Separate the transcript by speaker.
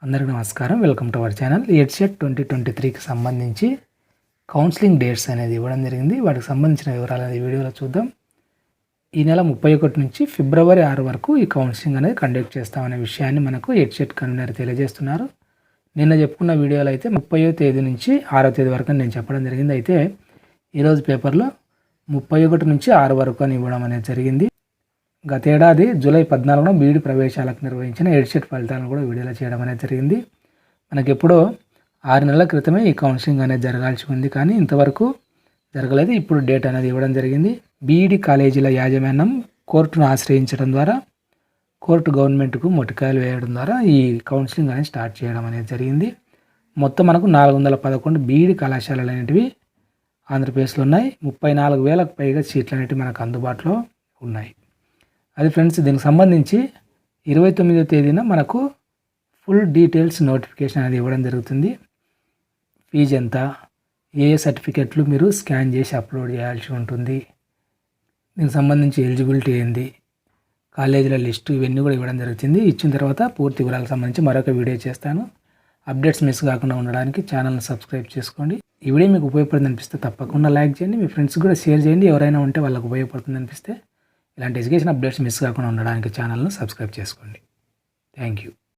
Speaker 1: అందరికీ నమస్కారం. Welcome to our channel. EdCET 2023కి సంబంధించి కౌన్సిలింగ్ డేట్స్ అనేది ఇవ్వడం జరిగింది. వాటికి సంబంధించిన వివరాలు అనేది వీడియోలో చూద్దాం. ఈ నెల 31 నుంచి ఫిబ్రవరి 6 వరకు ఈ కౌన్సిలింగ్ అనేది కండక్ట్ చేస్తామనే విషయాన్ని మనకు ఎడ్సెట్ కన్వీనర్ తెలియజేస్తున్నారు. నిన్న చెప్పుకున్న వీడియోలో అయితే 30వ తేదీ నుంచి 6వ తేదీ వరకు నేను చెప్పడం జరిగింది. అయితే ఈరోజు పేపర్లో 31 నుంచి 6 వరకు అని ఇవ్వడం అనేది జరిగింది. గతేడాది జూలై 14న బీఈడి ప్రవేశాలకు నిర్వహించిన ఎడ్సెట్ ఫలితాలను కూడా విడుదల చేయడం అనేది జరిగింది. మనకి ఎప్పుడో 6 నెలల క్రితమే ఈ కౌన్సిలింగ్ అనేది జరగాల్సి ఉంది, కానీ ఇంతవరకు జరగలేదు. ఇప్పుడు డేట్ అనేది ఇవ్వడం జరిగింది. బీఈడి కాలేజీల యాజమాన్యం కోర్టును ఆశ్రయించడం ద్వారా కోర్టు గవర్నమెంట్కు మొటికాయలు వేయడం ద్వారా ఈ కౌన్సిలింగ్ అనేది స్టార్ట్ చేయడం అనేది జరిగింది. మొత్తం మనకు 411 బీఈడి కళాశాలలు అనేటివి ఆంధ్రప్రదేశ్లో ఉన్నాయి. 34,000కు పైగా సీట్లు అనేవి మనకు అందుబాటులో ఉన్నాయి. అది ఫ్రెండ్స్, దీనికి సంబంధించి 29వ తేదీన మనకు ఫుల్ డీటెయిల్స్ నోటిఫికేషన్ అనేది ఇవ్వడం జరుగుతుంది. ఫీజు ఎంత, ఏ సర్టిఫికెట్లు మీరు స్కాన్ చేసి అప్లోడ్ చేయాల్సి ఉంటుంది, దీనికి సంబంధించి ఎలిజిబిలిటీ ఏంది, కాలేజీల లిస్టు, ఇవన్నీ కూడా ఇవ్వడం జరుగుతుంది. ఇచ్చిన తర్వాత పూర్తి వివరాలకు సంబంధించి మరొక వీడియో చేస్తాను. అప్డేట్స్ మిస్ కాకుండా ఉండడానికి ఛానల్ని సబ్స్క్రైబ్ చేసుకోండి. ఈ వీడియో మీకు ఉపయోగపడుతుంది అనిపిస్తే తప్పకుండా లైక్ చేయండి, మీ ఫ్రెండ్స్ కూడా షేర్ చేయండి. ఎవరైనా ఉంటే వాళ్ళకు ఉపయోగపడుతుంది అనిపిస్తే ఇలాంటి ఎడ్యుకేషన్ అప్డేట్స్ మిస్ కాకుండా ఉండడానికి ఛానల్ను సబ్స్క్రైబ్ చేసుకోండి. Thank you.